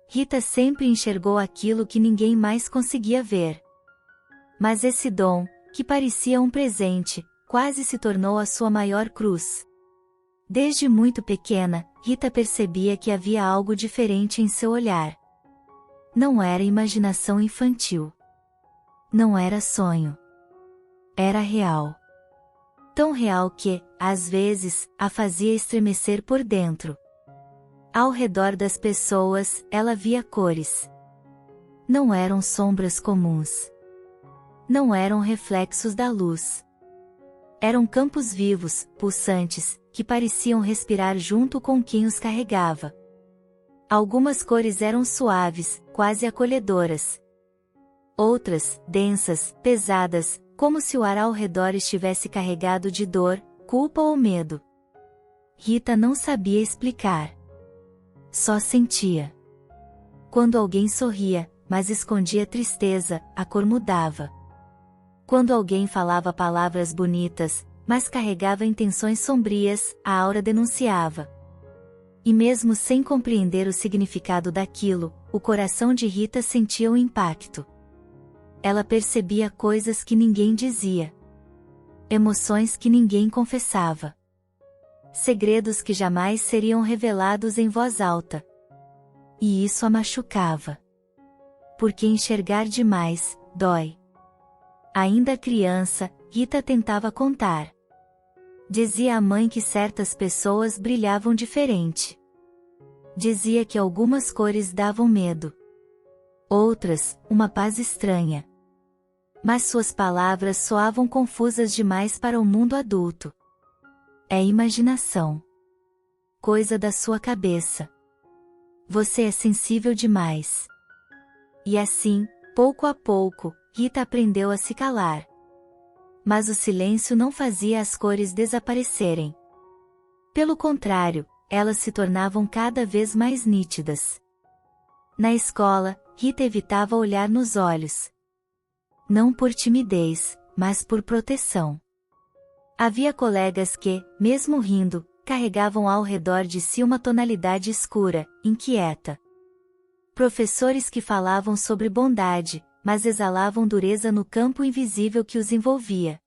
Rita sempre enxergou aquilo que ninguém mais conseguia ver. Mas esse dom, que parecia um presente, quase se tornou a sua maior cruz. Desde muito pequena, Rita percebia que havia algo diferente em seu olhar. Não era imaginação infantil. Não era sonho. Era real. Tão real que, às vezes, a fazia estremecer por dentro. Ao redor das pessoas, ela via cores. Não eram sombras comuns. Não eram reflexos da luz. Eram campos vivos, pulsantes, que pareciam respirar junto com quem os carregava. Algumas cores eram suaves, quase acolhedoras. Outras, densas, pesadas, como se o ar ao redor estivesse carregado de dor, culpa ou medo. Rita não sabia explicar. Só sentia. Quando alguém sorria, mas escondia tristeza, a cor mudava. Quando alguém falava palavras bonitas, mas carregava intenções sombrias, a aura denunciava. E mesmo sem compreender o significado daquilo, o coração de Rita sentia um impacto. Ela percebia coisas que ninguém dizia. Emoções que ninguém confessava. Segredos que jamais seriam revelados em voz alta. E isso a machucava. Porque enxergar demais, dói. Ainda criança, Rita tentava contar. Dizia à mãe que certas pessoas brilhavam diferente. Dizia que algumas cores davam medo. Outras, uma paz estranha. Mas suas palavras soavam confusas demais para o mundo adulto. É imaginação. Coisa da sua cabeça. Você é sensível demais. E assim, pouco a pouco, Rita aprendeu a se calar. Mas o silêncio não fazia as cores desaparecerem. Pelo contrário, elas se tornavam cada vez mais nítidas. Na escola, Rita evitava olhar nos olhos. Não por timidez, mas por proteção. Havia colegas que, mesmo rindo, carregavam ao redor de si uma tonalidade escura, inquieta. Professores que falavam sobre bondade, mas exalavam dureza no campo invisível que os envolvia.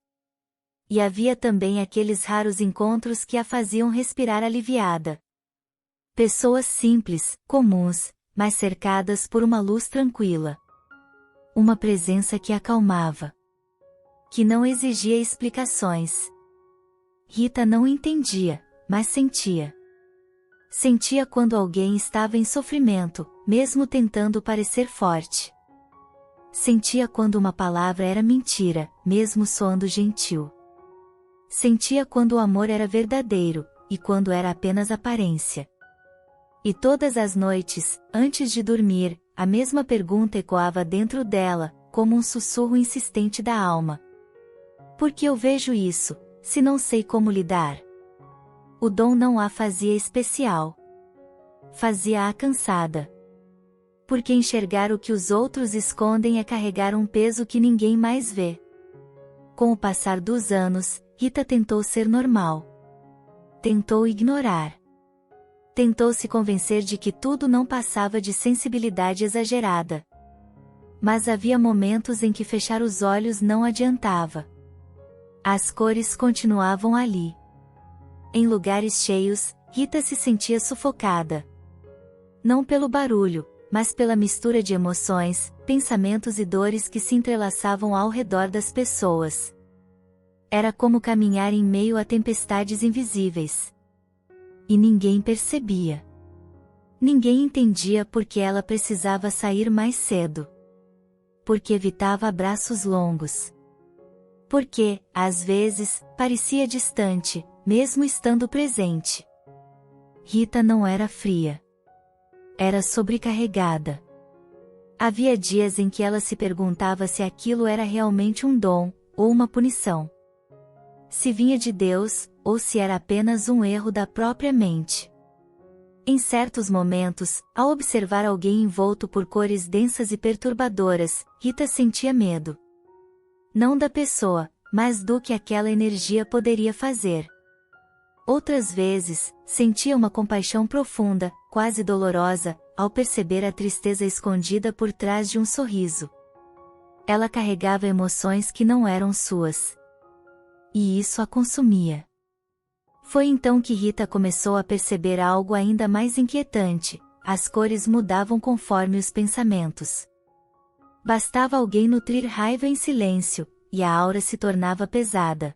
E havia também aqueles raros encontros que a faziam respirar aliviada. Pessoas simples, comuns, mas cercadas por uma luz tranquila. Uma presença que acalmava. Que não exigia explicações. Rita não entendia, mas sentia. Sentia quando alguém estava em sofrimento, mesmo tentando parecer forte. Sentia quando uma palavra era mentira, mesmo soando gentil. Sentia quando o amor era verdadeiro, e quando era apenas aparência. E todas as noites, antes de dormir, a mesma pergunta ecoava dentro dela, como um sussurro insistente da alma. Por que eu vejo isso, se não sei como lidar? O dom não a fazia especial. Fazia-a cansada. Porque enxergar o que os outros escondem é carregar um peso que ninguém mais vê. Com o passar dos anos, Rita tentou ser normal. Tentou ignorar. Tentou se convencer de que tudo não passava de sensibilidade exagerada. Mas havia momentos em que fechar os olhos não adiantava. As cores continuavam ali. Em lugares cheios, Rita se sentia sufocada. Não pelo barulho, mas pela mistura de emoções, pensamentos e dores que se entrelaçavam ao redor das pessoas. Era como caminhar em meio a tempestades invisíveis. E ninguém percebia. Ninguém entendia por que ela precisava sair mais cedo. Porque evitava abraços longos. Porque, às vezes, parecia distante, mesmo estando presente. Rita não era fria. Era sobrecarregada. Havia dias em que ela se perguntava se aquilo era realmente um dom, ou uma punição. Se vinha de Deus, ou se era apenas um erro da própria mente. Em certos momentos, ao observar alguém envolto por cores densas e perturbadoras, Rita sentia medo. Não da pessoa, mas do que aquela energia poderia fazer. Outras vezes, sentia uma compaixão profunda, quase dolorosa, ao perceber a tristeza escondida por trás de um sorriso. Ela carregava emoções que não eram suas. E isso a consumia. Foi então que Rita começou a perceber algo ainda mais inquietante: as cores mudavam conforme os pensamentos. Bastava alguém nutrir raiva em silêncio, e a aura se tornava pesada.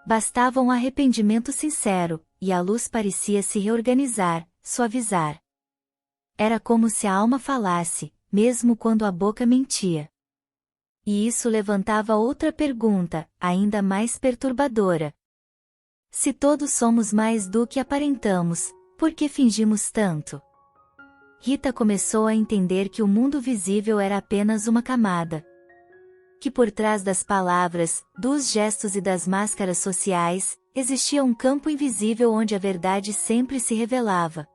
Bastava um arrependimento sincero, e a luz parecia se reorganizar, suavizar. Era como se a alma falasse, mesmo quando a boca mentia. E isso levantava outra pergunta, ainda mais perturbadora. Se todos somos mais do que aparentamos, por que fingimos tanto? Rita começou a entender que o mundo visível era apenas uma camada. Que por trás das palavras, dos gestos e das máscaras sociais, existia um campo invisível onde a verdade sempre se revelava.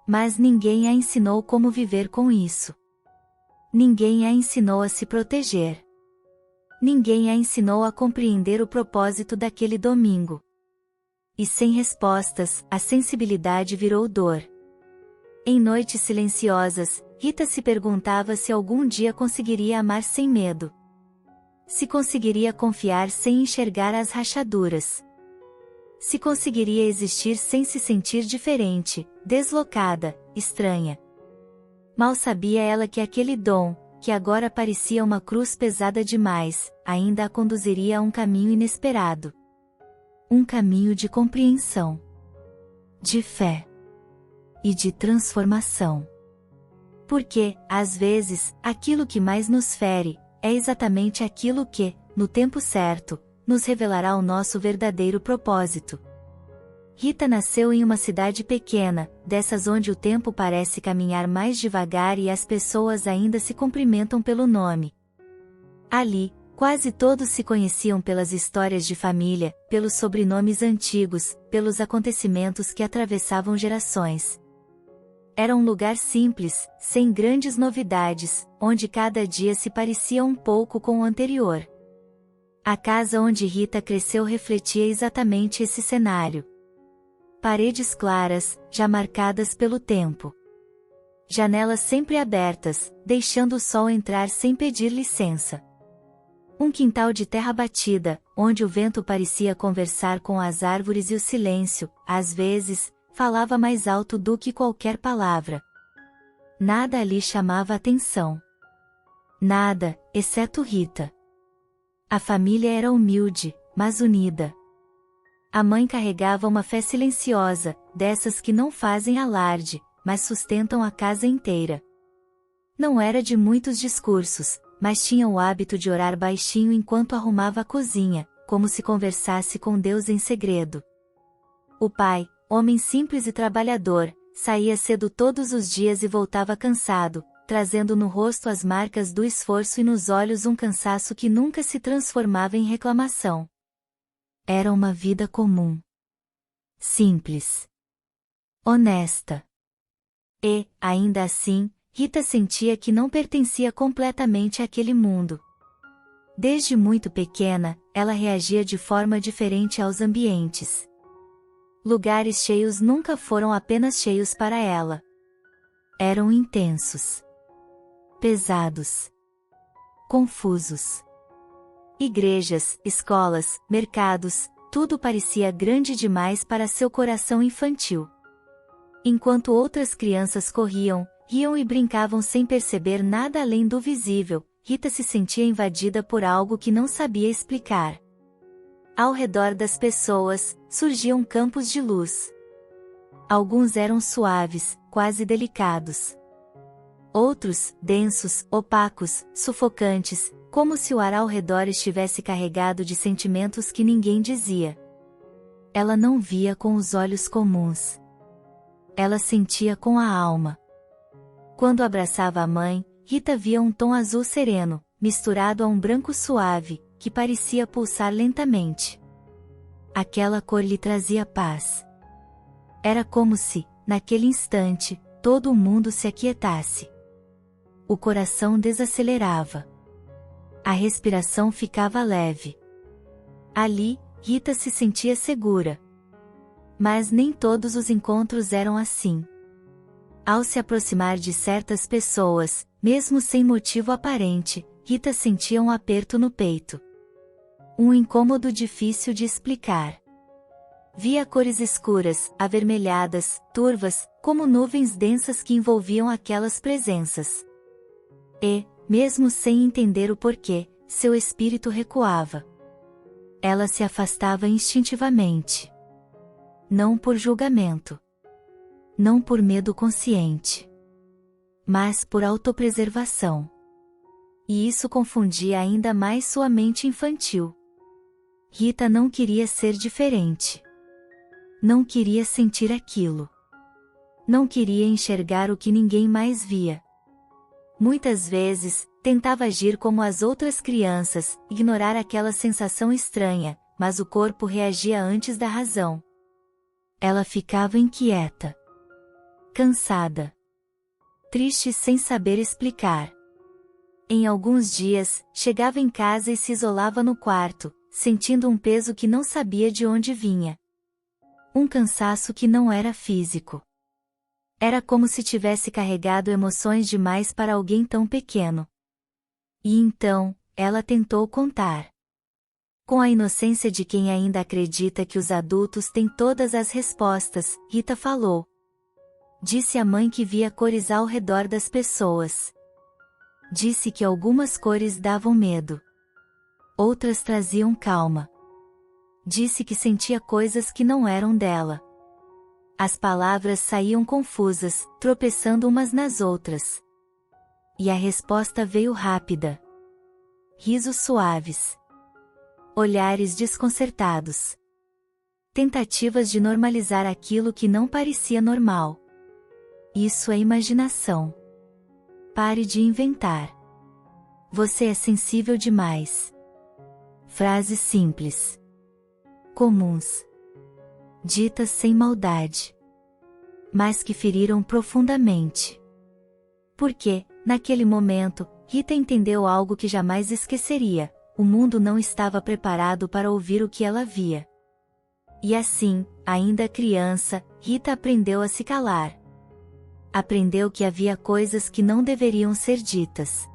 Mas ninguém a ensinou como viver com isso. Ninguém a ensinou a se proteger. Ninguém a ensinou a compreender o propósito daquele domingo. E sem respostas, a sensibilidade virou dor. Em noites silenciosas, Rita se perguntava se algum dia conseguiria amar sem medo. Se conseguiria confiar sem enxergar as rachaduras. Se conseguiria existir sem se sentir diferente, deslocada, estranha. Mal sabia ela que aquele dom, que agora parecia uma cruz pesada demais, ainda a conduziria a um caminho inesperado. Um caminho de compreensão, de fé e de transformação. Porque, às vezes, aquilo que mais nos fere, é exatamente aquilo que, no tempo certo, nos revelará o nosso verdadeiro propósito. Rita nasceu em uma cidade pequena, dessas onde o tempo parece caminhar mais devagar e as pessoas ainda se cumprimentam pelo nome. Ali, quase todos se conheciam pelas histórias de família, pelos sobrenomes antigos, pelos acontecimentos que atravessavam gerações. Era um lugar simples, sem grandes novidades, onde cada dia se parecia um pouco com o anterior. A casa onde Rita cresceu refletia exatamente esse cenário. Paredes claras, já marcadas pelo tempo. Janelas sempre abertas, deixando o sol entrar sem pedir licença. Um quintal de terra batida, onde o vento parecia conversar com as árvores e o silêncio, às vezes, falava mais alto do que qualquer palavra. Nada ali chamava atenção. Nada, exceto Rita. A família era humilde, mas unida. A mãe carregava uma fé silenciosa, dessas que não fazem alarde, mas sustentam a casa inteira. Não era de muitos discursos, mas tinha o hábito de orar baixinho enquanto arrumava a cozinha, como se conversasse com Deus em segredo. O pai, homem simples e trabalhador, saía cedo todos os dias e voltava cansado, trazendo no rosto as marcas do esforço e nos olhos um cansaço que nunca se transformava em reclamação. Era uma vida comum. Simples. Honesta. E, ainda assim, Rita sentia que não pertencia completamente àquele mundo. Desde muito pequena, ela reagia de forma diferente aos ambientes. Lugares cheios nunca foram apenas cheios para ela. Eram intensos. Pesados. Confusos. Igrejas, escolas, mercados, tudo parecia grande demais para seu coração infantil. Enquanto outras crianças corriam, riam e brincavam sem perceber nada além do visível, Rita se sentia invadida por algo que não sabia explicar. Ao redor das pessoas, surgiam campos de luz. Alguns eram suaves, quase delicados. Outros, densos, opacos, sufocantes, como se o ar ao redor estivesse carregado de sentimentos que ninguém dizia. Ela não via com os olhos comuns. Ela sentia com a alma. Quando abraçava a mãe, Rita via um tom azul sereno, misturado a um branco suave, que parecia pulsar lentamente. Aquela cor lhe trazia paz. Era como se, naquele instante, todo o mundo se aquietasse. O coração desacelerava. A respiração ficava leve. Ali, Rita se sentia segura. Mas nem todos os encontros eram assim. Ao se aproximar de certas pessoas, mesmo sem motivo aparente, Rita sentia um aperto no peito. Um incômodo difícil de explicar. Via cores escuras, avermelhadas, turvas, como nuvens densas que envolviam aquelas presenças. E, mesmo sem entender o porquê, seu espírito recuava. Ela se afastava instintivamente. Não por julgamento. Não por medo consciente. Mas por autopreservação. E isso confundia ainda mais sua mente infantil. Rita não queria ser diferente. Não queria sentir aquilo. Não queria enxergar o que ninguém mais via. Muitas vezes, tentava agir como as outras crianças, ignorar aquela sensação estranha, mas o corpo reagia antes da razão. Ela ficava inquieta. Cansada. Triste sem saber explicar. Em alguns dias, chegava em casa e se isolava no quarto, sentindo um peso que não sabia de onde vinha. Um cansaço que não era físico. Era como se tivesse carregado emoções demais para alguém tão pequeno. E então, ela tentou contar. Com a inocência de quem ainda acredita que os adultos têm todas as respostas, Rita falou. Disse à mãe que via cores ao redor das pessoas. Disse que algumas cores davam medo. Outras traziam calma. Disse que sentia coisas que não eram dela. As palavras saíam confusas, tropeçando umas nas outras. E a resposta veio rápida. Risos suaves. Olhares desconcertados. Tentativas de normalizar aquilo que não parecia normal. Isso é imaginação. Pare de inventar. Você é sensível demais. Frases simples. Comuns. Ditas sem maldade. Mas que feriram profundamente. Porque, naquele momento, Rita entendeu algo que jamais esqueceria: o mundo não estava preparado para ouvir o que ela via. E assim, ainda criança, Rita aprendeu a se calar. Aprendeu que havia coisas que não deveriam ser ditas.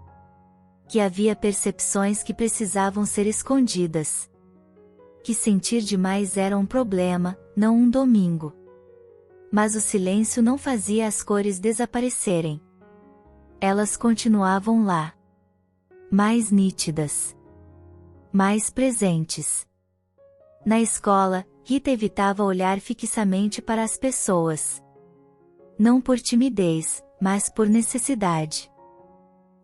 Que havia percepções que precisavam ser escondidas. Que sentir demais era um problema, não um domingo. Mas o silêncio não fazia as cores desaparecerem. Elas continuavam lá. Mais nítidas. Mais presentes. Na escola, Rita evitava olhar fixamente para as pessoas. Não por timidez, mas por necessidade.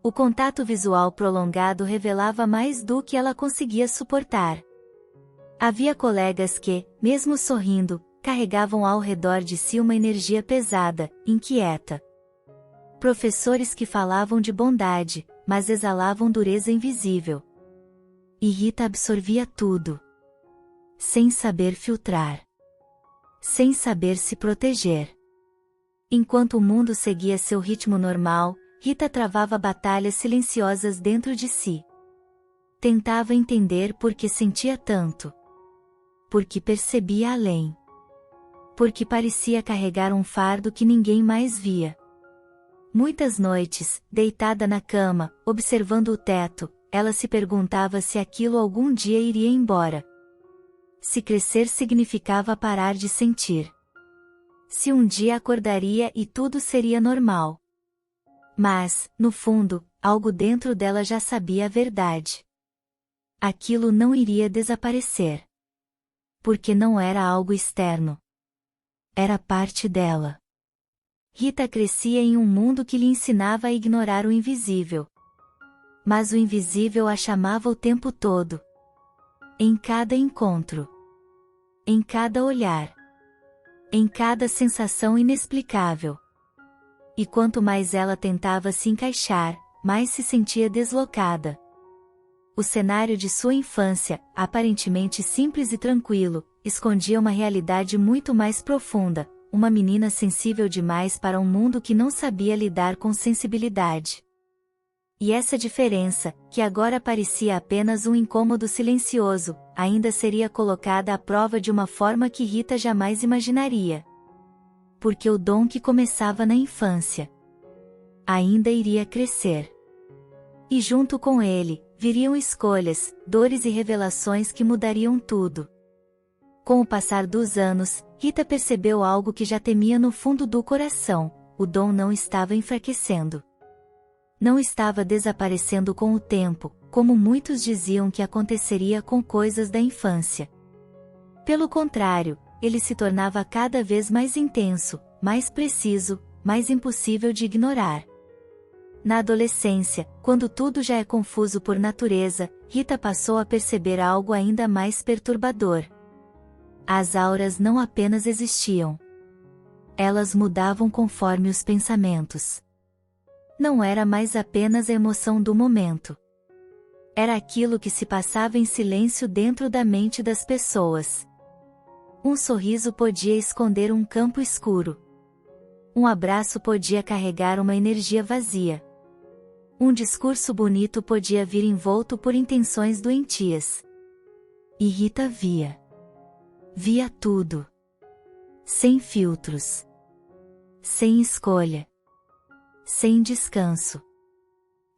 O contato visual prolongado revelava mais do que ela conseguia suportar. Havia colegas que, mesmo sorrindo, carregavam ao redor de si uma energia pesada, inquieta. Professores que falavam de bondade, mas exalavam dureza invisível. E Rita absorvia tudo. Sem saber filtrar. Sem saber se proteger. Enquanto o mundo seguia seu ritmo normal, Rita travava batalhas silenciosas dentro de si. Tentava entender por que sentia tanto. Porque percebia além. Porque parecia carregar um fardo que ninguém mais via. Muitas noites, deitada na cama, observando o teto, ela se perguntava se aquilo algum dia iria embora. Se crescer significava parar de sentir. Se um dia acordaria e tudo seria normal. Mas, no fundo, algo dentro dela já sabia a verdade. Aquilo não iria desaparecer. Porque não era algo externo. Era parte dela. Rita crescia em um mundo que lhe ensinava a ignorar o invisível. Mas o invisível a chamava o tempo todo. Em cada encontro. Em cada olhar. Em cada sensação inexplicável. E quanto mais ela tentava se encaixar, mais se sentia deslocada. O cenário de sua infância, aparentemente simples e tranquilo, escondia uma realidade muito mais profunda, uma menina sensível demais para um mundo que não sabia lidar com sensibilidade. E essa diferença, que agora parecia apenas um incômodo silencioso, ainda seria colocada à prova de uma forma que Rita jamais imaginaria. porque o dom que começava na infância ainda iria crescer. E junto com ele, viriam escolhas, dores e revelações que mudariam tudo. Com o passar dos anos, Rita percebeu algo que já temia no fundo do coração: o dom não estava enfraquecendo. Não estava desaparecendo com o tempo, como muitos diziam que aconteceria com coisas da infância. Pelo contrário, ele se tornava cada vez mais intenso, mais preciso, mais impossível de ignorar. Na adolescência, quando tudo já é confuso por natureza, Rita passou a perceber algo ainda mais perturbador. As auras não apenas existiam. Elas mudavam conforme os pensamentos. Não era mais apenas a emoção do momento. Era aquilo que se passava em silêncio dentro da mente das pessoas. Um sorriso podia esconder um campo escuro. Um abraço podia carregar uma energia vazia. Um discurso bonito podia vir envolto por intenções doentias. E Rita via. Via tudo. Sem filtros. Sem escolha. Sem descanso.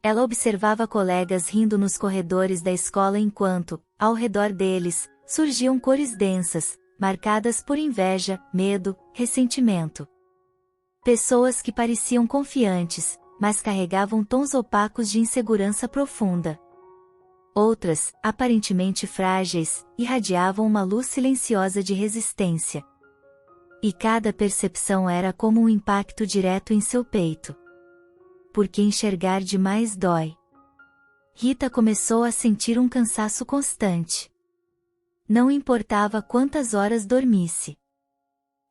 Ela observava colegas rindo nos corredores da escola enquanto, ao redor deles, surgiam cores densas, marcadas por inveja, medo, ressentimento. Pessoas que pareciam confiantes, mas carregavam tons opacos de insegurança profunda. Outras, aparentemente frágeis, irradiavam uma luz silenciosa de resistência. E cada percepção era como um impacto direto em seu peito. Porque enxergar demais dói. Rita começou a sentir um cansaço constante. Não importava quantas horas dormisse.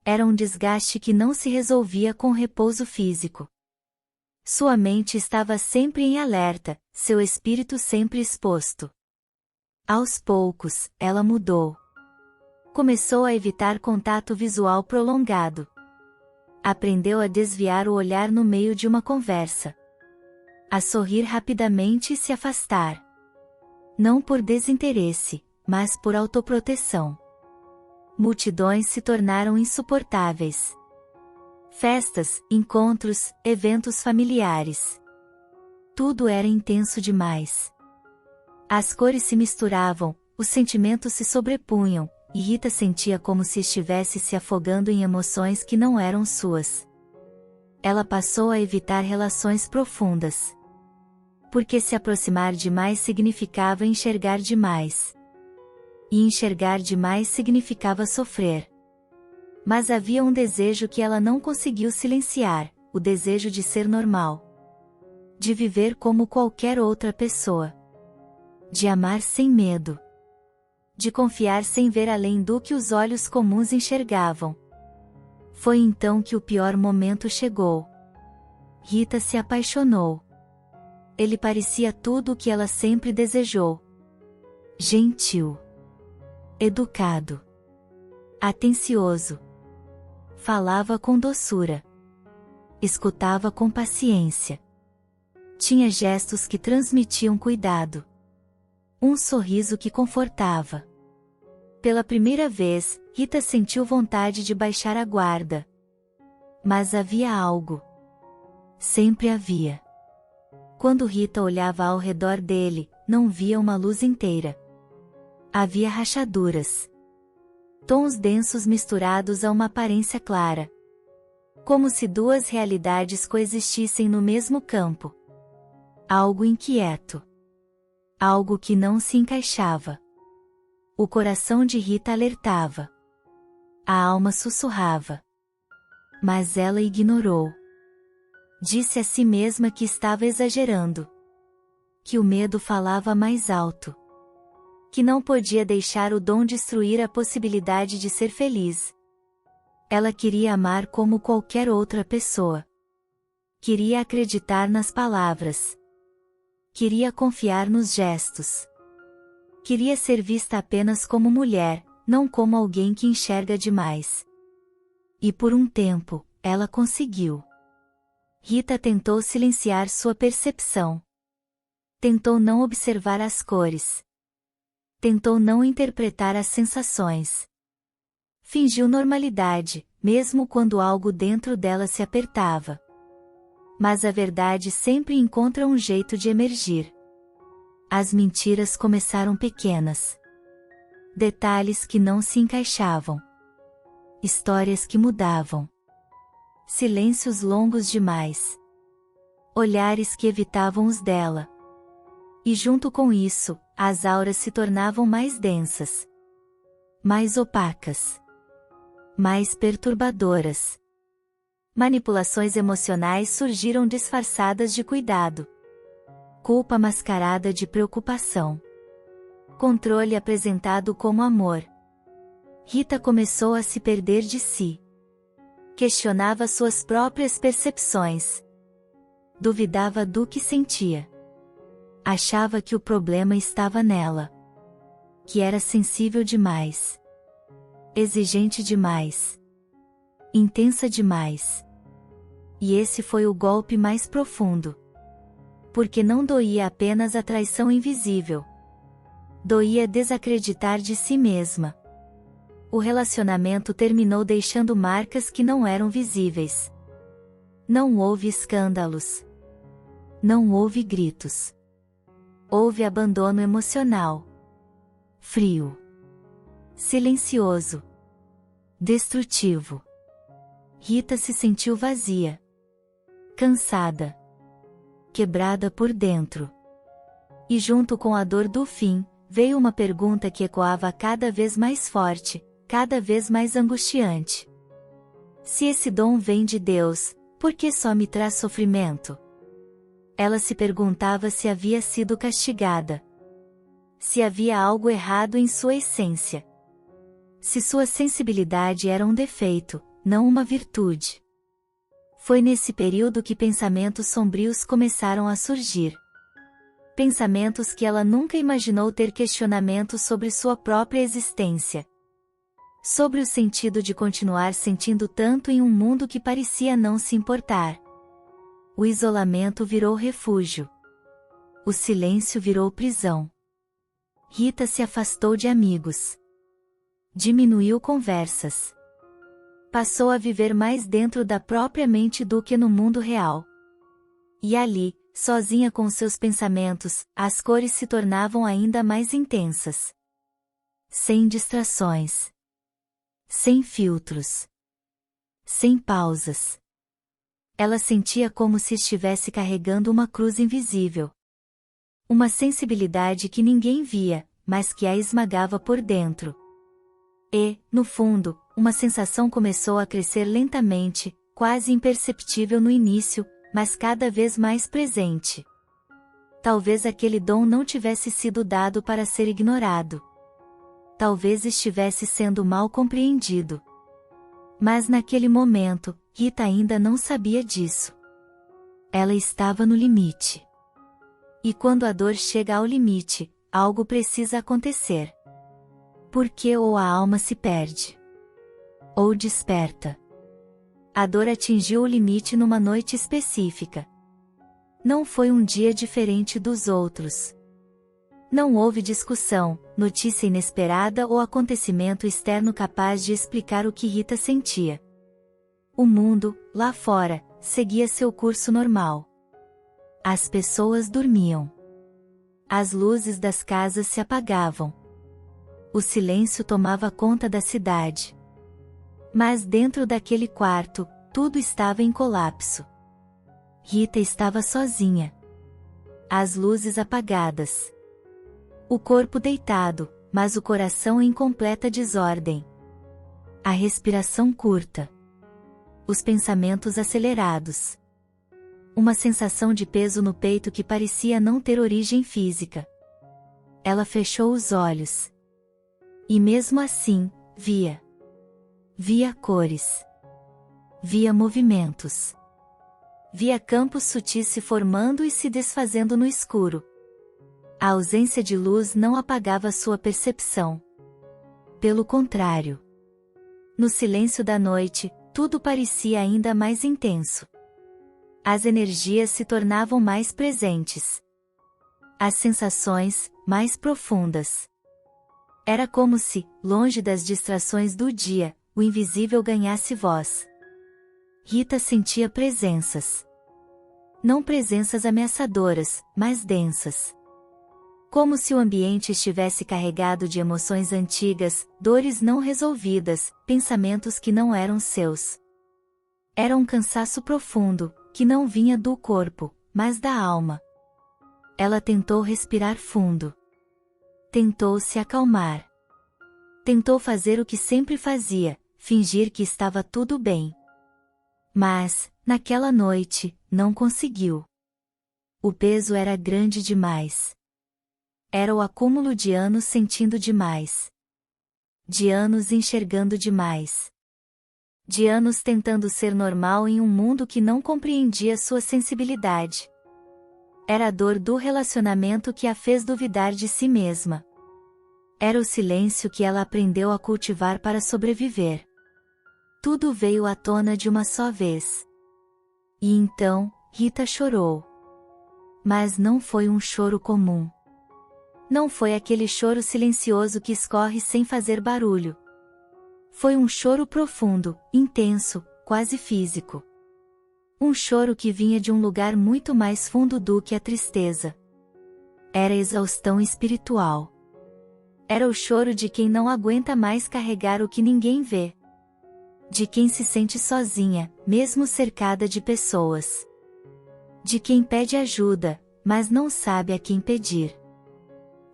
Era um desgaste que não se resolvia com repouso físico. Sua mente estava sempre em alerta, seu espírito sempre exposto. Aos poucos, ela mudou. Começou a evitar contato visual prolongado. Aprendeu a desviar o olhar no meio de uma conversa. A sorrir rapidamente e se afastar. Não por desinteresse, mas por autoproteção. Multidões se tornaram insuportáveis. Festas, encontros, eventos familiares. Tudo era intenso demais. As cores se misturavam, os sentimentos se sobrepunham, e Rita sentia como se estivesse se afogando em emoções que não eram suas. Ela passou a evitar relações profundas. Porque se aproximar demais significava enxergar demais. E enxergar demais significava sofrer. Mas havia um desejo que ela não conseguiu silenciar, o desejo de ser normal. De viver como qualquer outra pessoa. De amar sem medo. De confiar sem ver além do que os olhos comuns enxergavam. Foi então que o pior momento chegou. Rita se apaixonou. Ele parecia tudo o que ela sempre desejou. Gentil. Educado. Atencioso. Falava com doçura. Escutava com paciência. Tinha gestos que transmitiam cuidado. Um sorriso que confortava. Pela primeira vez, Rita sentiu vontade de baixar a guarda. Mas havia algo. Sempre havia. Quando Rita olhava ao redor dele, não via uma luz inteira. Havia rachaduras. Tons densos misturados a uma aparência clara. Como se duas realidades coexistissem no mesmo campo. Algo inquieto. Algo que não se encaixava. O coração de Rita alertava. A alma sussurrava. Mas ela ignorou. Disse a si mesma que estava exagerando. Que o medo falava mais alto. Que não podia deixar o dom destruir a possibilidade de ser feliz. Ela queria amar como qualquer outra pessoa. Queria acreditar nas palavras. Queria confiar nos gestos. Queria ser vista apenas como mulher, não como alguém que enxerga demais. E por um tempo, ela conseguiu. Rita tentou silenciar sua percepção. Tentou não observar as cores. Tentou não interpretar as sensações. Fingiu normalidade, mesmo quando algo dentro dela se apertava. Mas a verdade sempre encontra um jeito de emergir. As mentiras começaram pequenas. Detalhes que não se encaixavam. Histórias que mudavam. Silêncios longos demais. Olhares que evitavam os dela. E junto com isso, as auras se tornavam mais densas. Mais opacas. Mais perturbadoras. Manipulações emocionais surgiram disfarçadas de cuidado. Culpa mascarada de preocupação. Controle apresentado como amor. Rita começou a se perder de si. Questionava suas próprias percepções. Duvidava do que sentia. Achava que o problema estava nela. Que era sensível demais. Exigente demais. Intensa demais. E esse foi o golpe mais profundo. Porque não doía apenas a traição invisível. Doía desacreditar de si mesma. O relacionamento terminou deixando marcas que não eram visíveis. Não houve escândalos. Não houve gritos. Houve abandono emocional. Frio. Silencioso. Destrutivo. Rita se sentiu vazia. Cansada. Quebrada por dentro. E junto com a dor do fim, veio uma pergunta que ecoava cada vez mais forte, cada vez mais angustiante. Se esse dom vem de Deus, por que só me traz sofrimento? Ela se perguntava se havia sido castigada. Se havia algo errado em sua essência. Se sua sensibilidade era um defeito, não uma virtude. Foi nesse período que pensamentos sombrios começaram a surgir. Pensamentos que ela nunca imaginou ter, questionamentos sobre sua própria existência. Sobre o sentido de continuar sentindo tanto em um mundo que parecia não se importar. O isolamento virou refúgio. O silêncio virou prisão. Rita se afastou de amigos. Diminuiu conversas. Passou a viver mais dentro da própria mente do que no mundo real. E ali, sozinha com seus pensamentos, as cores se tornavam ainda mais intensas. Sem distrações. Sem filtros. Sem pausas. Ela sentia como se estivesse carregando uma cruz invisível. Uma sensibilidade que ninguém via, mas que a esmagava por dentro. E, no fundo, uma sensação começou a crescer lentamente, quase imperceptível no início, mas cada vez mais presente. Talvez aquele dom não tivesse sido dado para ser ignorado. Talvez estivesse sendo mal compreendido. Mas naquele momento, Rita ainda não sabia disso. Ela estava no limite. E quando a dor chega ao limite, algo precisa acontecer. Porque ou a alma se perde, ou desperta. A dor atingiu o limite numa noite específica. Não foi um dia diferente dos outros. Não houve discussão, notícia inesperada ou acontecimento externo capaz de explicar o que Rita sentia. O mundo, lá fora, seguia seu curso normal. As pessoas dormiam. As luzes das casas se apagavam. O silêncio tomava conta da cidade. Mas dentro daquele quarto, tudo estava em colapso. Rita estava sozinha. As luzes apagadas. O corpo deitado, mas o coração em completa desordem. A respiração curta. Os pensamentos acelerados. Uma sensação de peso no peito que parecia não ter origem física. Ela fechou os olhos. E mesmo assim, via. Via cores. Via movimentos. Via campos sutis se formando e se desfazendo no escuro. A ausência de luz não apagava sua percepção. Pelo contrário. No silêncio da noite, tudo parecia ainda mais intenso. As energias se tornavam mais presentes. As sensações, mais profundas. Era como se, longe das distrações do dia, o invisível ganhasse voz. Rita sentia presenças. Não presenças ameaçadoras, mas densas. Como se o ambiente estivesse carregado de emoções antigas, dores não resolvidas, pensamentos que não eram seus. Era um cansaço profundo, que não vinha do corpo, mas da alma. Ela tentou respirar fundo. Tentou se acalmar. Tentou fazer o que sempre fazia, fingir que estava tudo bem. Mas, naquela noite, não conseguiu. O peso era grande demais. Era o acúmulo de anos sentindo demais. De anos enxergando demais. De anos tentando ser normal em um mundo que não compreendia sua sensibilidade. Era a dor do relacionamento que a fez duvidar de si mesma. Era o silêncio que ela aprendeu a cultivar para sobreviver. Tudo veio à tona de uma só vez. E então, Rita chorou. Mas não foi um choro comum. Não foi aquele choro silencioso que escorre sem fazer barulho. Foi um choro profundo, intenso, quase físico. Um choro que vinha de um lugar muito mais fundo do que a tristeza. Era exaustão espiritual. Era o choro de quem não aguenta mais carregar o que ninguém vê. De quem se sente sozinha, mesmo cercada de pessoas. De quem pede ajuda, mas não sabe a quem pedir.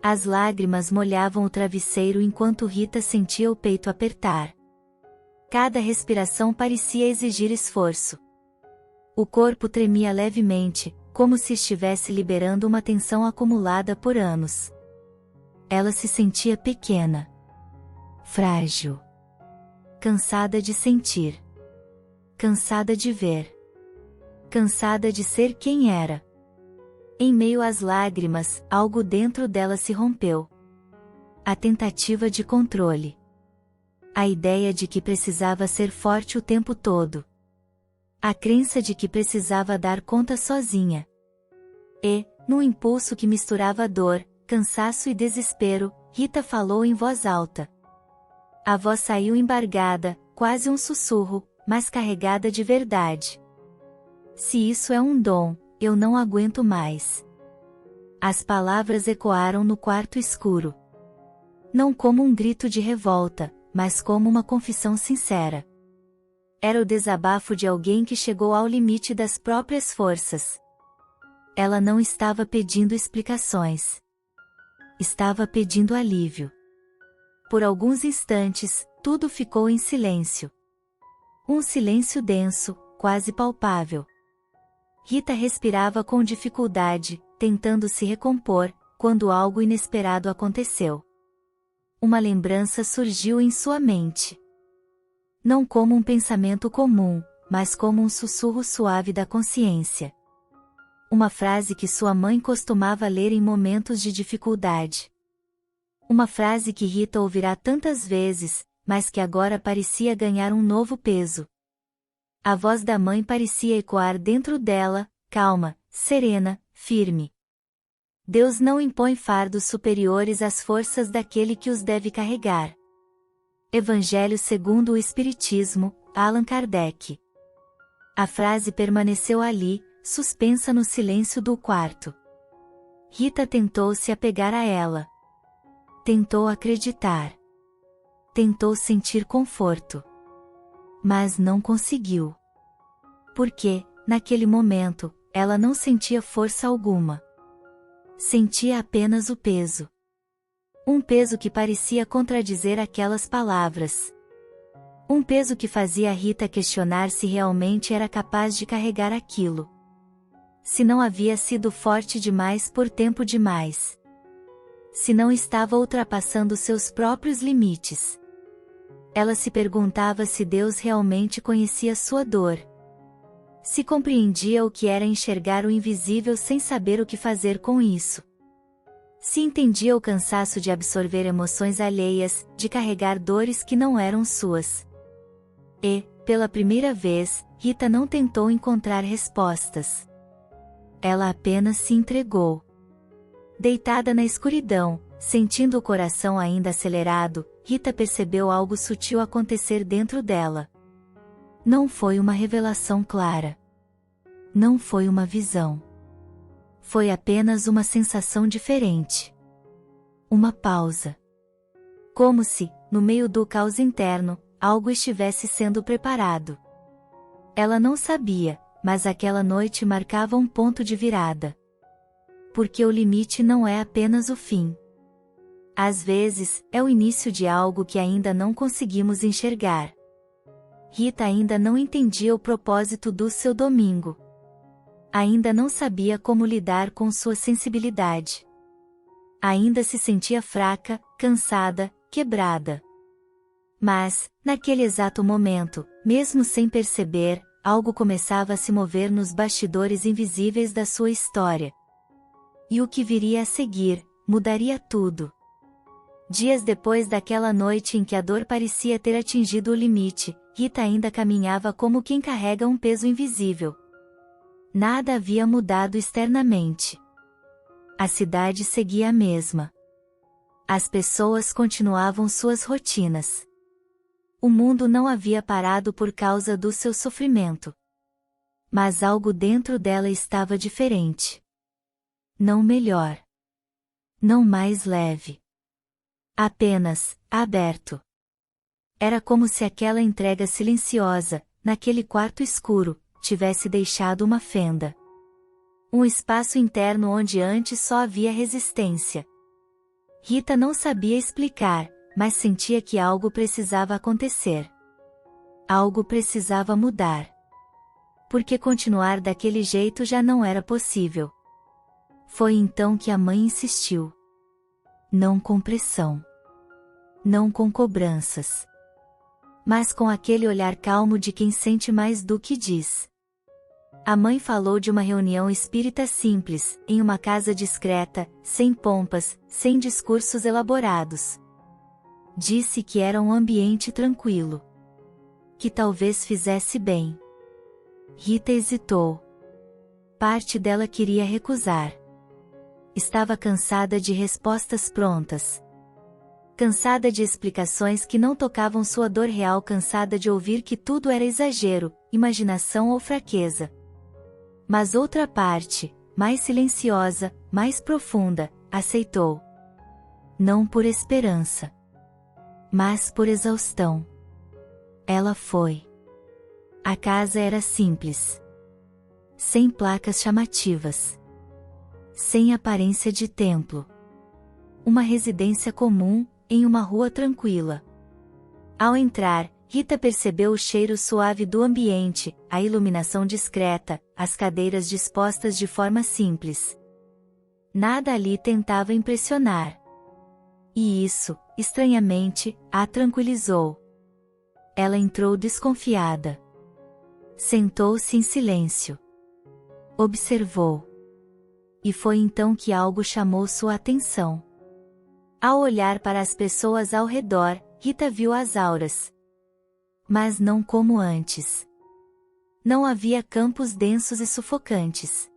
As lágrimas molhavam o travesseiro enquanto Rita sentia o peito apertar. Cada respiração parecia exigir esforço. O corpo tremia levemente, como se estivesse liberando uma tensão acumulada por anos. Ela se sentia pequena. Frágil. Cansada de sentir. Cansada de ver. Cansada de ser quem era. Em meio às lágrimas, algo dentro dela se rompeu. A tentativa de controle. A ideia de que precisava ser forte o tempo todo. A crença de que precisava dar conta sozinha. E, num impulso que misturava dor, cansaço e desespero, Rita falou em voz alta. A voz saiu embargada, quase um sussurro, mas carregada de verdade. Se isso é um dom, eu não aguento mais. As palavras ecoaram no quarto escuro. Não como um grito de revolta, mas como uma confissão sincera. Era o desabafo de alguém que chegou ao limite das próprias forças. Ela não estava pedindo explicações. Estava pedindo alívio. Por alguns instantes, tudo ficou em silêncio. Um silêncio denso, quase palpável. Rita respirava com dificuldade, tentando se recompor, quando algo inesperado aconteceu. Uma lembrança surgiu em sua mente. Não como um pensamento comum, mas como um sussurro suave da consciência. Uma frase que sua mãe costumava ler em momentos de dificuldade. Uma frase que Rita ouvirá tantas vezes, mas que agora parecia ganhar um novo peso. A voz da mãe parecia ecoar dentro dela, calma, serena, firme. Deus não impõe fardos superiores às forças daquele que os deve carregar. Evangelho segundo o Espiritismo, Allan Kardec. A frase permaneceu ali, suspensa no silêncio do quarto. Rita tentou se apegar a ela. Tentou acreditar. Tentou sentir conforto. Mas não conseguiu. Porque, naquele momento, ela não sentia força alguma. Sentia apenas o peso. Um peso que parecia contradizer aquelas palavras. Um peso que fazia Rita questionar se realmente era capaz de carregar aquilo. Se não havia sido forte demais por tempo demais. Se não estava ultrapassando seus próprios limites. Ela se perguntava se Deus realmente conhecia sua dor. Se compreendia o que era enxergar o invisível sem saber o que fazer com isso. Se entendia o cansaço de absorver emoções alheias, de carregar dores que não eram suas. E, pela primeira vez, Rita não tentou encontrar respostas. Ela apenas se entregou. Deitada na escuridão, Sentindo o coração ainda acelerado, Rita percebeu algo sutil acontecer dentro dela. Não foi uma revelação clara. Não foi uma visão. Foi apenas uma sensação diferente. Uma pausa. Como se, no meio do caos interno, algo estivesse sendo preparado. Ela não sabia, mas aquela noite marcava um ponto de virada. Porque o limite não é apenas o fim. Às vezes, é o início de algo que ainda não conseguimos enxergar. Rita ainda não entendia o propósito do seu domingo. Ainda não sabia como lidar com sua sensibilidade. Ainda se sentia fraca, cansada, quebrada. Mas, naquele exato momento, mesmo sem perceber, algo começava a se mover nos bastidores invisíveis da sua história. E o que viria a seguir, mudaria tudo. Dias depois daquela noite em que a dor parecia ter atingido o limite, Rita ainda caminhava como quem carrega um peso invisível. Nada havia mudado externamente. A cidade seguia a mesma. As pessoas continuavam suas rotinas. O mundo não havia parado por causa do seu sofrimento. Mas algo dentro dela estava diferente. Não melhor. Não mais leve. Apenas, aberto. Era como se aquela entrega silenciosa, naquele quarto escuro, tivesse deixado uma fenda. Um espaço interno onde antes só havia resistência. Rita não sabia explicar, mas sentia que algo precisava acontecer. Algo precisava mudar. Porque continuar daquele jeito já não era possível. Foi então que a mãe insistiu. Não com pressão. Não com cobranças. Mas com aquele olhar calmo de quem sente mais do que diz. A mãe falou de uma reunião espírita simples, em uma casa discreta, sem pompas, sem discursos elaborados. Disse que era um ambiente tranquilo. Que talvez fizesse bem. Rita hesitou. Parte dela queria recusar. Estava cansada de respostas prontas. Cansada de explicações que não tocavam sua dor real, cansada de ouvir que tudo era exagero, imaginação ou fraqueza. Mas outra parte, mais silenciosa, mais profunda, aceitou. Não por esperança. Mas por exaustão. Ela foi. A casa era simples. Sem placas chamativas. Sem aparência de templo. Uma residência comum, em uma rua tranquila. Ao entrar, Rita percebeu o cheiro suave do ambiente, a iluminação discreta, as cadeiras dispostas de forma simples. Nada ali tentava impressionar. E isso, estranhamente, a tranquilizou. Ela entrou desconfiada. Sentou-se em silêncio. Observou. E foi então que algo chamou sua atenção. Ao olhar para as pessoas ao redor, Rita viu as auras. Mas não como antes. Não havia campos densos e sufocantes.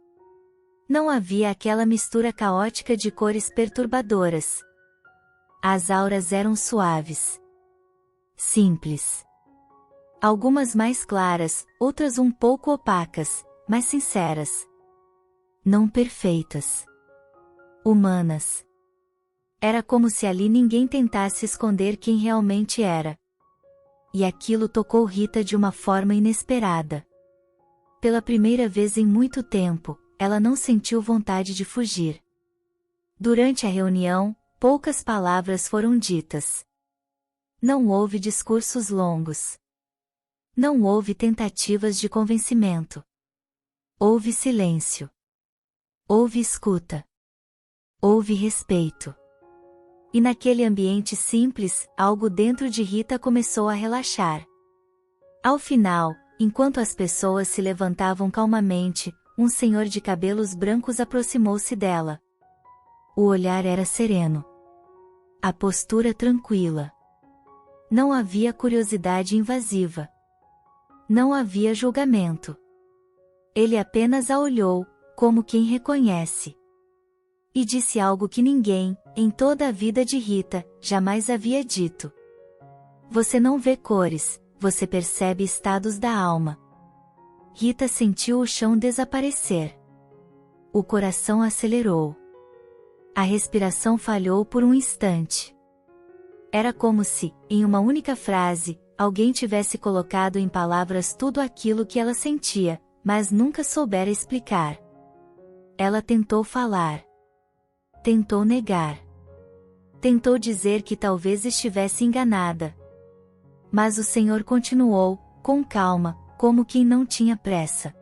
Não havia aquela mistura caótica de cores perturbadoras. As auras eram suaves. Simples. Algumas mais claras, outras um pouco opacas, mas sinceras. Não perfeitas. Humanas. Era como se ali ninguém tentasse esconder quem realmente era. E aquilo tocou Rita de uma forma inesperada. Pela primeira vez em muito tempo, ela não sentiu vontade de fugir. Durante a reunião, poucas palavras foram ditas. Não houve discursos longos. Não houve tentativas de convencimento. Houve silêncio. Houve escuta. Houve respeito. E naquele ambiente simples, algo dentro de Rita começou a relaxar. Ao final, enquanto as pessoas se levantavam calmamente, um senhor de cabelos brancos aproximou-se dela. O olhar era sereno. A postura tranquila. Não havia curiosidade invasiva. Não havia julgamento. Ele apenas a olhou, como quem reconhece. E disse algo que ninguém, em toda a vida de Rita, jamais havia dito. Você não vê cores, você percebe estados da alma. Rita sentiu o chão desaparecer. O coração acelerou. A respiração falhou por um instante. Era como se, em uma única frase, alguém tivesse colocado em palavras tudo aquilo que ela sentia, mas nunca soubera explicar. Ela tentou falar. Tentou negar. Tentou dizer que talvez estivesse enganada. Mas o Senhor continuou, com calma, como quem não tinha pressa.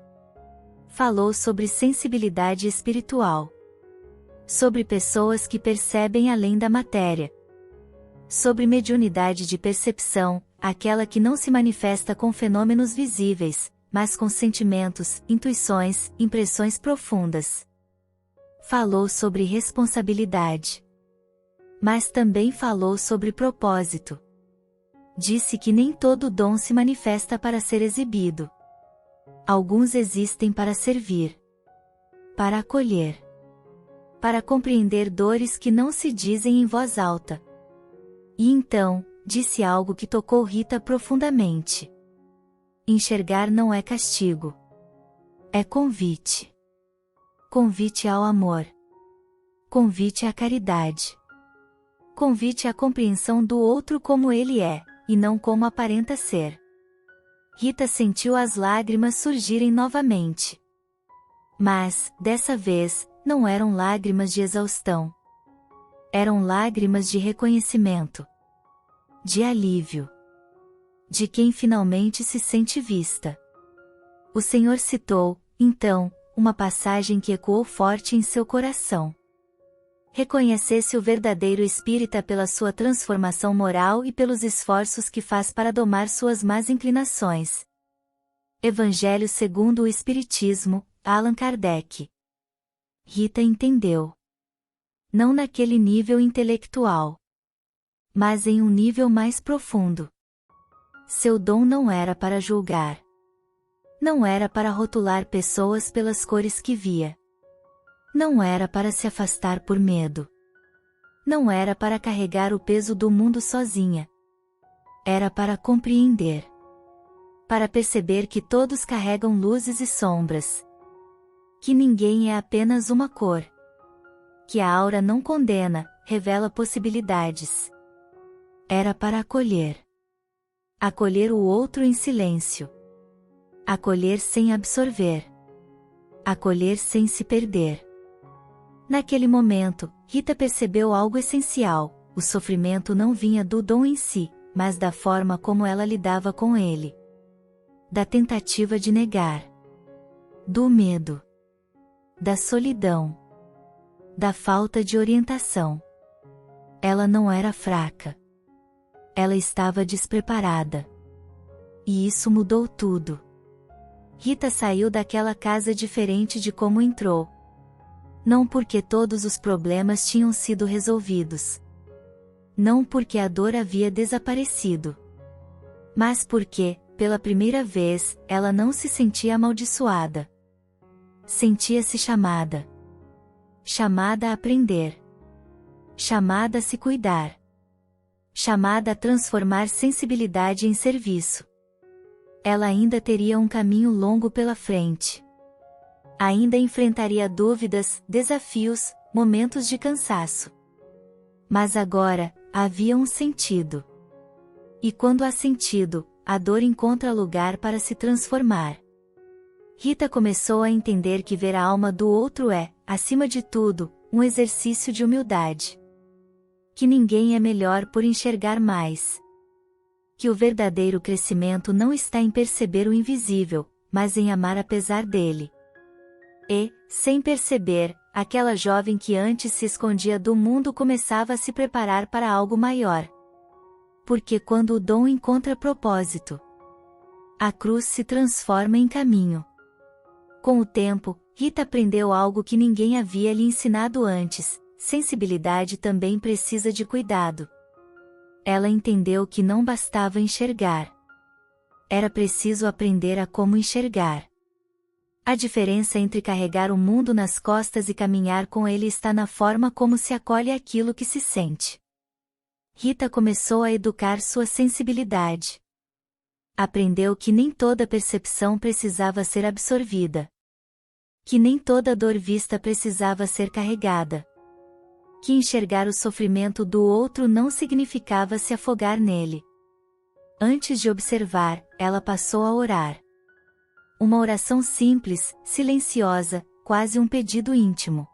Falou sobre sensibilidade espiritual. Sobre pessoas que percebem além da matéria. Sobre mediunidade de percepção, aquela que não se manifesta com fenômenos visíveis, mas com sentimentos, intuições, impressões profundas. Falou sobre responsabilidade. Mas também falou sobre propósito. Disse que nem todo dom se manifesta para ser exibido. Alguns existem para servir. Para acolher. Para compreender dores que não se dizem em voz alta. E então, disse algo que tocou Rita profundamente. Enxergar não é castigo. É convite. Convite ao amor. Convite à caridade. Convite à compreensão do outro como ele é, e não como aparenta ser. Rita sentiu as lágrimas surgirem novamente. Mas, dessa vez, não eram lágrimas de exaustão. Eram lágrimas de reconhecimento. De alívio. De quem finalmente se sente vista. O Senhor citou, então, uma passagem que ecoou forte em seu coração. Reconhecesse o verdadeiro espírita pela sua transformação moral e pelos esforços que faz para domar suas más inclinações. Evangelho segundo o Espiritismo, Allan Kardec. Rita entendeu. Não naquele nível intelectual. Mas em um nível mais profundo. Seu dom não era para julgar. Não era para rotular pessoas pelas cores que via. Não era para se afastar por medo. Não era para carregar o peso do mundo sozinha. Era para compreender. Para perceber que todos carregam luzes e sombras. Que ninguém é apenas uma cor. Que a aura não condena, revela possibilidades. Era para acolher. Acolher o outro em silêncio. Acolher sem absorver. Acolher sem se perder. Naquele momento, Rita percebeu algo essencial: o sofrimento não vinha do dom em si, mas da forma como ela lidava com ele. Da tentativa de negar. Do medo. Da solidão. Da falta de orientação. Ela não era fraca. Ela estava despreparada. E isso mudou tudo. Rita saiu daquela casa diferente de como entrou. Não porque todos os problemas tinham sido resolvidos. Não porque a dor havia desaparecido. Mas porque, pela primeira vez, ela não se sentia amaldiçoada. Sentia-se chamada. Chamada a aprender. Chamada a se cuidar. Chamada a transformar sensibilidade em serviço. Ela ainda teria um caminho longo pela frente. Ainda enfrentaria dúvidas, desafios, momentos de cansaço. Mas agora, havia um sentido. E quando há sentido, a dor encontra lugar para se transformar. Rita começou a entender que ver a alma do outro é, acima de tudo, um exercício de humildade. Que ninguém é melhor por enxergar mais. Que o verdadeiro crescimento não está em perceber o invisível, mas em amar apesar dele. E, sem perceber, aquela jovem que antes se escondia do mundo começava a se preparar para algo maior. Porque quando o dom encontra propósito, a cruz se transforma em caminho. Com o tempo, Rita aprendeu algo que ninguém havia lhe ensinado antes: sensibilidade também precisa de cuidado. Ela entendeu que não bastava enxergar. Era preciso aprender a como enxergar. A diferença entre carregar o mundo nas costas e caminhar com ele está na forma como se acolhe aquilo que se sente. Rita começou a educar sua sensibilidade. Aprendeu que nem toda percepção precisava ser absorvida. Que nem toda dor vista precisava ser carregada. Que enxergar o sofrimento do outro não significava se afogar nele. Antes de observar, ela passou a orar. Uma oração simples, silenciosa, quase um pedido íntimo.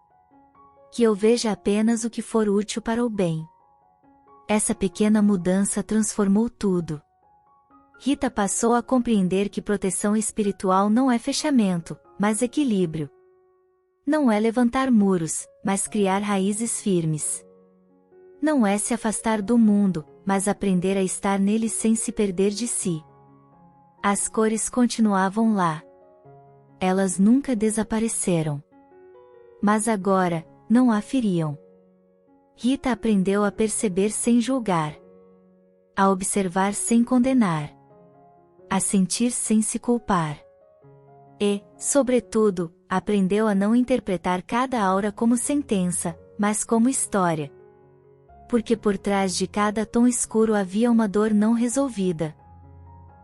Que eu veja apenas o que for útil para o bem. Essa pequena mudança transformou tudo. Rita passou a compreender que proteção espiritual não é fechamento, mas equilíbrio. Não é levantar muros, mas criar raízes firmes. Não é se afastar do mundo, mas aprender a estar nele sem se perder de si. As cores continuavam lá. Elas nunca desapareceram. Mas agora, não a feriam. Rita aprendeu a perceber sem julgar. A observar sem condenar. A sentir sem se culpar. E, sobretudo, aprendeu a não interpretar cada aura como sentença, mas como história. Porque por trás de cada tom escuro havia uma dor não resolvida.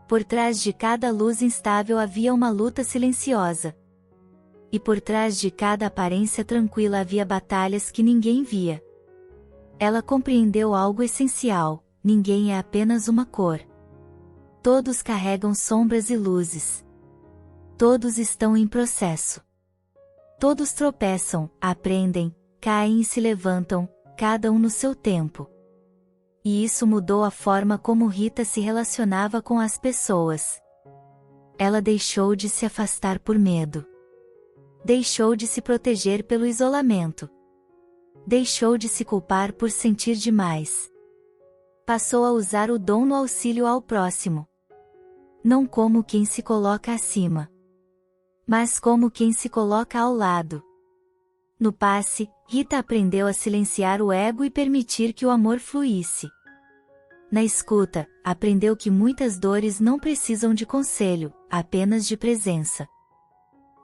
Por trás de cada luz instável havia uma luta silenciosa. E por trás de cada aparência tranquila havia batalhas que ninguém via. Ela compreendeu algo essencial: ninguém é apenas uma cor. Todos carregam sombras e luzes. Todos estão em processo. Todos tropeçam, aprendem, caem e se levantam, cada um no seu tempo. E isso mudou a forma como Rita se relacionava com as pessoas. Ela deixou de se afastar por medo. Deixou de se proteger pelo isolamento. Deixou de se culpar por sentir demais. Passou a usar o dom no auxílio ao próximo. Não como quem se coloca acima, mas como quem se coloca ao lado. No passe, Rita aprendeu a silenciar o ego e permitir que o amor fluísse. Na escuta, aprendeu que muitas dores não precisam de conselho, apenas de presença.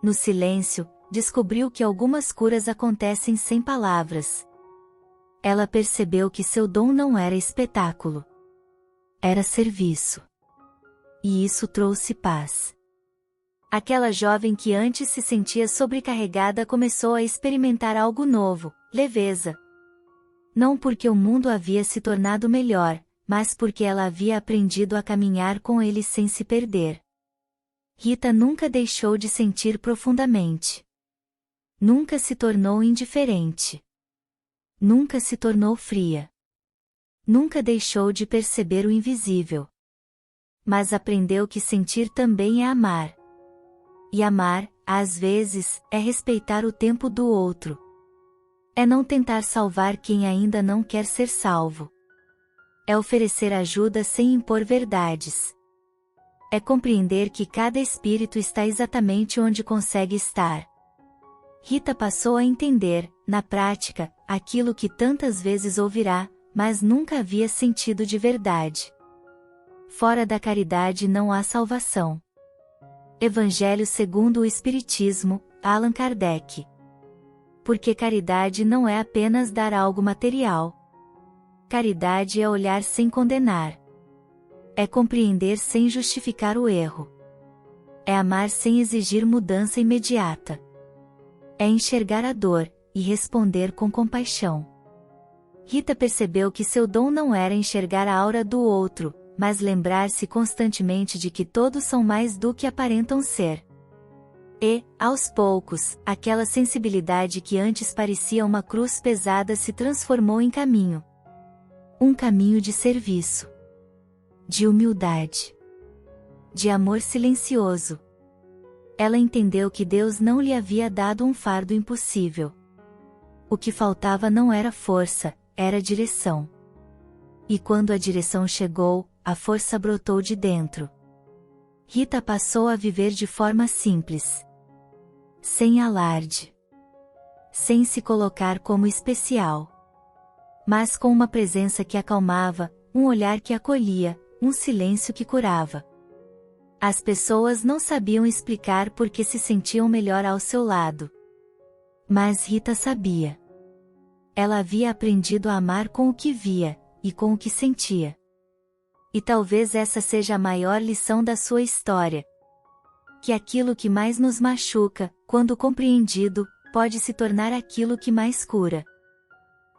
No silêncio, descobriu que algumas curas acontecem sem palavras. Ela percebeu que seu dom não era espetáculo. Era serviço. E isso trouxe paz. Aquela jovem que antes se sentia sobrecarregada começou a experimentar algo novo: leveza. Não porque o mundo havia se tornado melhor, mas porque ela havia aprendido a caminhar com ele sem se perder. Rita nunca deixou de sentir profundamente. Nunca se tornou indiferente. Nunca se tornou fria. Nunca deixou de perceber o invisível. Mas aprendeu que sentir também é amar. E amar, às vezes, é respeitar o tempo do outro. É não tentar salvar quem ainda não quer ser salvo. É oferecer ajuda sem impor verdades. É compreender que cada espírito está exatamente onde consegue estar. Rita passou a entender, na prática, aquilo que tantas vezes ouvirá, mas nunca havia sentido de verdade. Fora da caridade não há salvação. Evangelho segundo o Espiritismo, Allan Kardec. Porque caridade não é apenas dar algo material. Caridade é olhar sem condenar. É compreender sem justificar o erro. É amar sem exigir mudança imediata. É enxergar a dor, e responder com compaixão. Rita percebeu que seu dom não era enxergar a aura do outro, mas lembrar-se constantemente de que todos são mais do que aparentam ser. E, aos poucos, aquela sensibilidade que antes parecia uma cruz pesada se transformou em caminho. Um caminho de serviço. De humildade. De amor silencioso. Ela entendeu que Deus não lhe havia dado um fardo impossível. O que faltava não era força, era direção. E quando a direção chegou, a força brotou de dentro. Rita passou a viver de forma simples. Sem alarde. Sem se colocar como especial. Mas com uma presença que acalmava, um olhar que acolhia, um silêncio que curava. As pessoas não sabiam explicar por que se sentiam melhor ao seu lado. Mas Rita sabia. Ela havia aprendido a amar com o que via, e com o que sentia. E talvez essa seja a maior lição da sua história. Que aquilo que mais nos machuca, quando compreendido, pode se tornar aquilo que mais cura.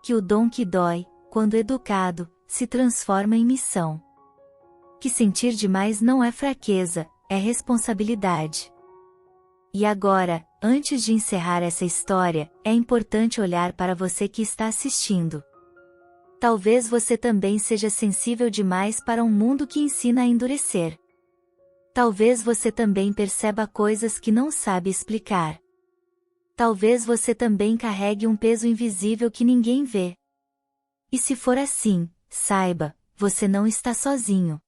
Que o dom que dói, quando educado, se transforma em missão. Que sentir demais não é fraqueza, é responsabilidade. E agora, antes de encerrar essa história, é importante olhar para você que está assistindo. Talvez você também seja sensível demais para um mundo que ensina a endurecer. Talvez você também perceba coisas que não sabe explicar. Talvez você também carregue um peso invisível que ninguém vê. E se for assim, saiba, você não está sozinho.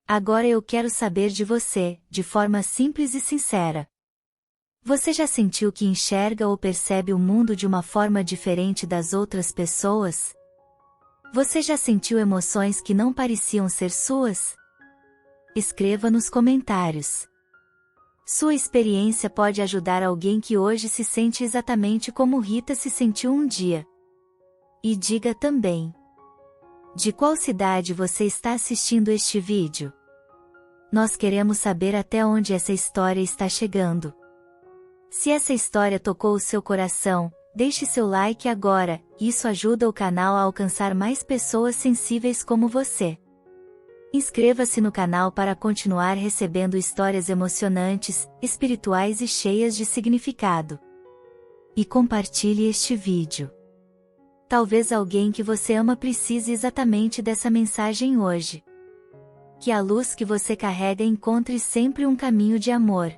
Agora eu quero saber de você, de forma simples e sincera. Você já sentiu que enxerga ou percebe o mundo de uma forma diferente das outras pessoas? Você já sentiu emoções que não pareciam ser suas? Escreva nos comentários. Sua experiência pode ajudar alguém que hoje se sente exatamente como Rita se sentiu um dia. E diga também: de qual cidade você está assistindo este vídeo? Nós queremos saber até onde essa história está chegando. Se essa história tocou o seu coração, deixe seu like agora, isso ajuda o canal a alcançar mais pessoas sensíveis como você. Inscreva-se no canal para continuar recebendo histórias emocionantes, espirituais e cheias de significado. E compartilhe este vídeo. Talvez alguém que você ama precise exatamente dessa mensagem hoje. Que a luz que você carrega encontre sempre um caminho de amor.